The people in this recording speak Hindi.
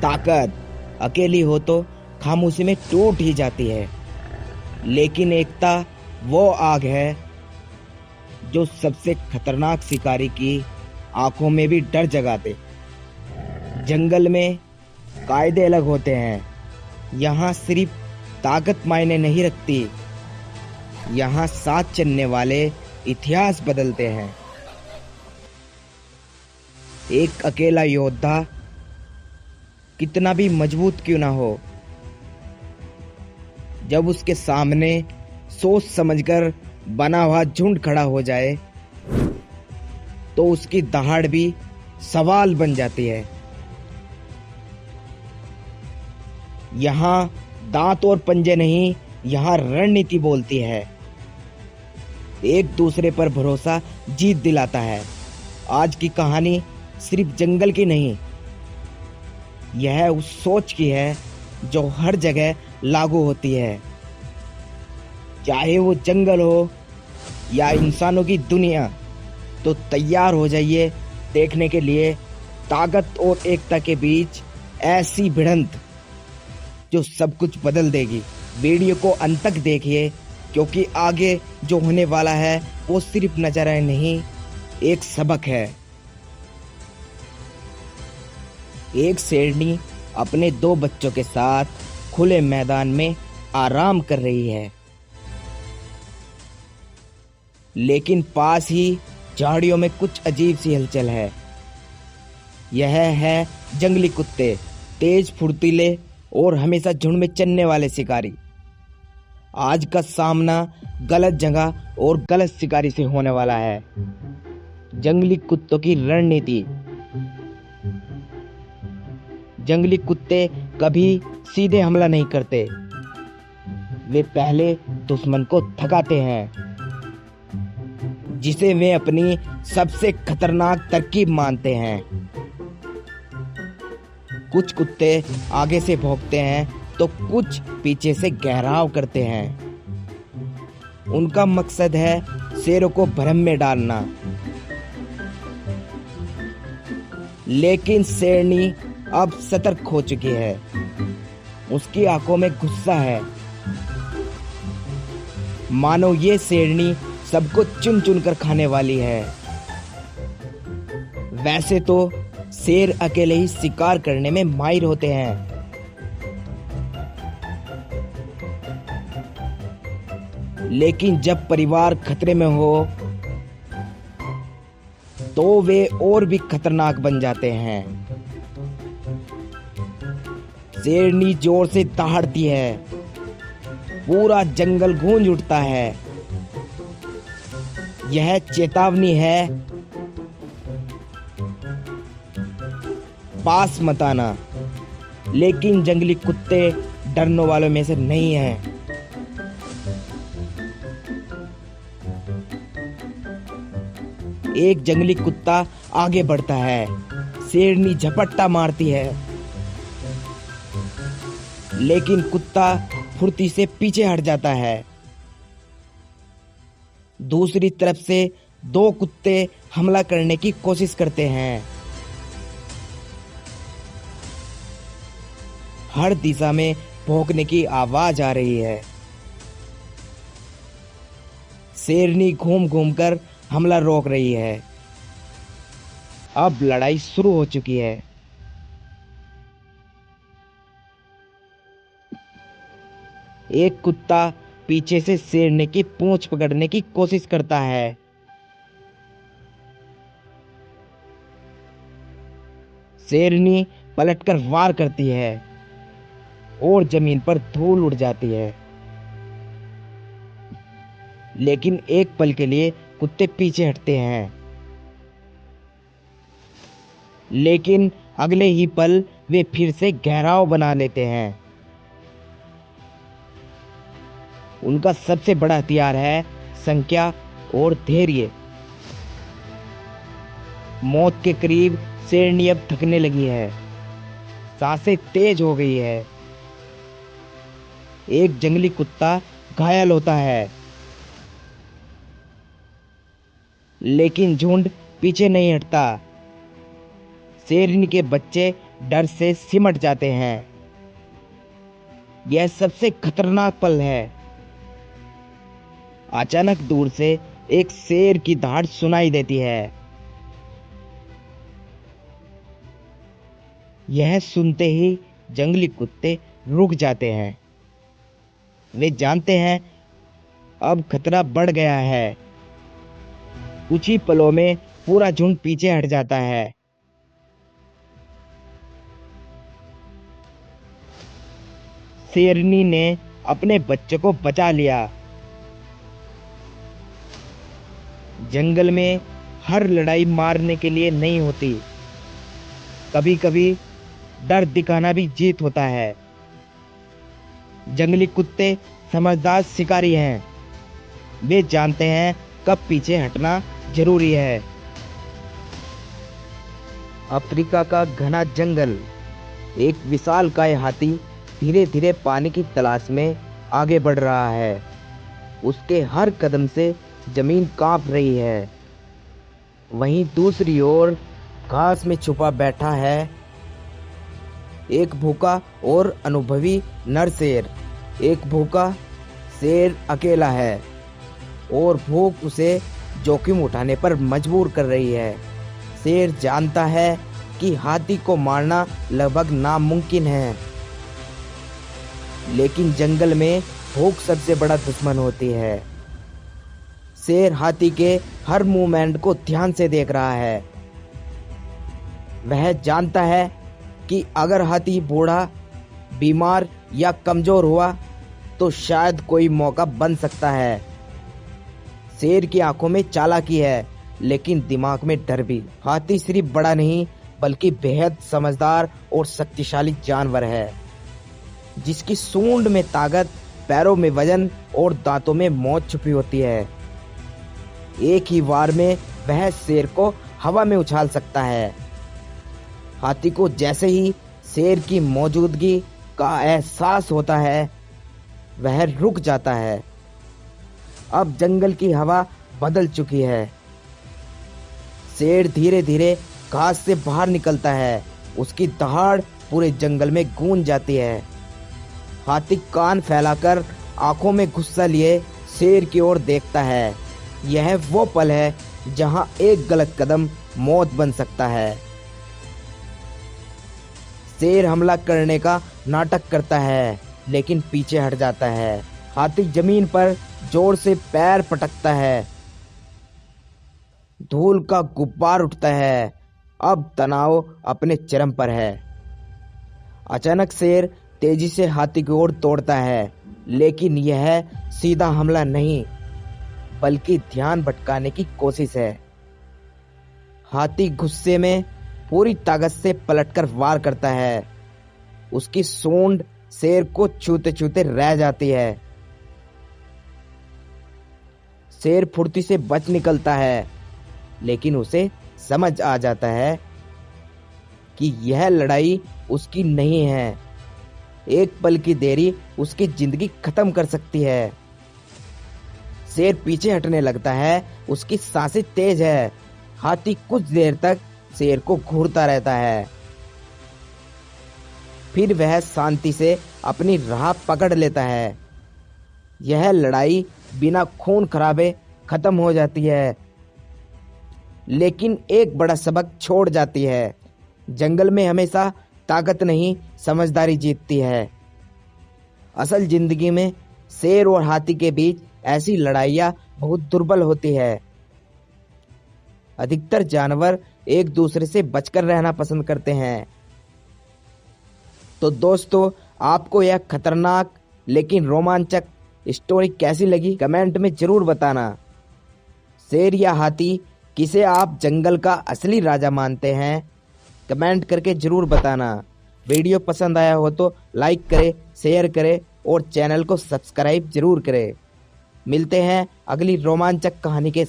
ताकत अकेली हो तो खामोशी में टूट ही जाती है, लेकिन एकता वो आग है जो सबसे खतरनाक शिकारी की आंखों में भी डर जगा दे। जंगल में कायदे अलग होते हैं। यहाँ सिर्फ ताकत मायने नहीं रखती, यहाँ साथ चलने वाले इतिहास बदलते हैं। एक अकेला योद्धा कितना भी मजबूत क्यों ना हो, जब उसके सामने सोच समझकर बना हुआ झुंड खड़ा हो जाए तो उसकी दहाड़ भी सवाल बन जाती है। यहाँ दांत और पंजे नहीं, यहाँ रणनीति बोलती है। एक दूसरे पर भरोसा जीत दिलाता है। आज की कहानी सिर्फ जंगल की नहीं, यह उस सोच की है जो हर जगह लागू होती है, चाहे वो जंगल हो या इंसानों की दुनिया। तो तैयार हो जाइए देखने के लिए ताकत और एकता के बीच ऐसी भिड़ंत जो सब कुछ बदल देगी। वीडियो को अंत तक देखिए, क्योंकि आगे जो होने वाला है वो सिर्फ नजारा नहीं, एक सबक है। एक शेरनी अपने 2 बच्चों के साथ खुले मैदान में आराम कर रही है, लेकिन पास ही झाड़ियों में कुछ अजीब सी हलचल है। यह है जंगली कुत्ते, तेज फुर्तीले और हमेशा झुंड में चलने वाले शिकारी। आज का सामना गलत जगह और गलत शिकारी से होने वाला है। जंगली कुत्तों की रणनीति। जंगली कुत्ते कभी सीधे हमला नहीं करते, वे पहले दुश्मन को थकाते हैं, जिसे वे अपनी सबसे खतरनाक तरकीब मानते हैं। कुछ कुत्ते आगे से भौंकते हैं तो कुछ पीछे से घेराव करते हैं। उनका मकसद है शेरों को भ्रम में डालना। लेकिन शेरनी अब सतर्क हो चुकी है। उसकी आंखों में गुस्सा है, मानो ये शेरनी सबको चुन चुन कर खाने वाली है। वैसे तो शेर अकेले ही शिकार करने में माहिर होते हैं, लेकिन जब परिवार खतरे में हो तो वे और भी खतरनाक बन जाते हैं। शेरनी जोर से दहाड़ती है, पूरा जंगल गूंज उठता है। यह चेतावनी है, पास मत आना। लेकिन जंगली कुत्ते डरने वालों में से नहीं हैं। एक जंगली कुत्ता आगे बढ़ता है, शेरनी झपट्टा मारती है, लेकिन कुत्ता फुर्ती से पीछे हट जाता है। दूसरी तरफ से 2 कुत्ते हमला करने की कोशिश करते हैं। हर दिशा में भौंकने की आवाज आ रही है। शेरनी घूम घूम कर हमला रोक रही है। अब लड़ाई शुरू हो चुकी है। एक कुत्ता पीछे से शेरनी की पूंछ पकड़ने की कोशिश करता है। शेरनी पलटकर वार करती है और जमीन पर धूल उड़ जाती है। लेकिन एक पल के लिए कुत्ते पीछे हटते हैं, लेकिन अगले ही पल वे फिर से घेराव बना लेते हैं। उनका सबसे बड़ा हथियार है संख्या और धैर्य। मौत के करीब शेरनी अब थकने लगी है, सांसें तेज हो गई है। एक जंगली कुत्ता घायल होता है, लेकिन झुंड पीछे नहीं हटता। शेरनी के बच्चे डर से सिमट जाते हैं। यह सबसे खतरनाक पल है। अचानक दूर से एक शेर की दहाड़ सुनाई देती है। यह सुनते ही जंगली कुत्ते रुक जाते हैं। वे जानते हैं अब खतरा बढ़ गया है। कुछ ही पलों में पूरा झुंड पीछे हट जाता है। शेरनी ने अपने बच्चे को बचा लिया। जंगल में हर लड़ाई मारने के लिए नहीं होती, कभी कभी डर दिखाना भी जीत होता है। जंगली कुत्ते समझदार शिकारी हैं। वे जानते हैं कब पीछे हटना जरूरी है। अफ्रीका का घना जंगल। एक विशालकाय हाथी धीरे धीरे पानी की तलाश में आगे बढ़ रहा है। उसके हर कदम से जमीन कांप रही है। वहीं दूसरी ओर घास में छुपा बैठा है एक भूखा और अनुभवी नर शेर। एक भूखा शेर अकेला है और भूख उसे जोखिम उठाने पर मजबूर कर रही है। शेर जानता है कि हाथी को मारना लगभग नामुमकिन है, लेकिन जंगल में भूख सबसे बड़ा दुश्मन होती है। शेर हाथी के हर मूवमेंट को ध्यान से देख रहा है। वह जानता है कि अगर हाथी बूढ़ा, बीमार या कमजोर हुआ तो शायद कोई मौका बन सकता है। शेर की आंखों में चालाकी है, लेकिन दिमाग में डर भी। हाथी सिर्फ बड़ा नहीं बल्कि बेहद समझदार और शक्तिशाली जानवर है, जिसकी सूंड में ताकत, पैरों में वजन और दांतों में मौत छुपी होती है। एक ही वार में वह शेर को हवा में उछाल सकता है। हाथी को जैसे ही शेर की मौजूदगी का एहसास होता है, वह रुक जाता है। अब जंगल की हवा बदल चुकी है। शेर धीरे धीरे घास से बाहर निकलता है। उसकी दहाड़ पूरे जंगल में गूंज जाती है। हाथी कान फैलाकर आंखों में गुस्सा लिए शेर की ओर देखता है। यह वो पल है जहां एक गलत कदम मौत बन सकता है। शेर हमला करने का नाटक करता है, लेकिन पीछे हट जाता है। हाथी जमीन पर जोर से पैर पटकता है। धूल का गुब्बार उठता है। अब तनाव अपने चरम पर है। अचानक शेर तेजी से हाथी की ओर दौड़ता है, लेकिन यह सीधा हमला नहीं बल्कि ध्यान भटकाने की कोशिश है। हाथी गुस्से में पूरी ताकत से पलटकर वार करता है। उसकी सूंड शेर को छूते छूते रह जाती है। शेर फुर्ती से बच निकलता है, लेकिन उसे समझ आ जाता है कि यह लड़ाई उसकी नहीं है। एक पल की देरी उसकी जिंदगी खत्म कर सकती है। शेर पीछे हटने लगता है। उसकी सांसें तेज है। हाथी कुछ देर तक शेर को घूरता रहता है, फिर वह शांति से अपनी राह पकड़ लेता है। यह लड़ाई बिना खून खराबे खत्म हो जाती है, लेकिन एक बड़ा सबक छोड़ जाती है। जंगल में हमेशा ताकत नहीं, समझदारी जीतती है। असल जिंदगी में शेर और हाथी के बीच ऐसी लड़ाइयाँ बहुत दुर्बल होती है। अधिकतर जानवर एक दूसरे से बचकर रहना पसंद करते हैं। तो दोस्तों, आपको यह खतरनाक लेकिन रोमांचक स्टोरी कैसी लगी कमेंट में जरूर बताना। शेर या हाथी, किसे आप जंगल का असली राजा मानते हैं? कमेंट करके जरूर बताना। वीडियो पसंद आया हो तो लाइक करें, शेयर करें और चैनल को सब्सक्राइब जरूर करें। मिलते हैं अगली रोमांचक कहानी के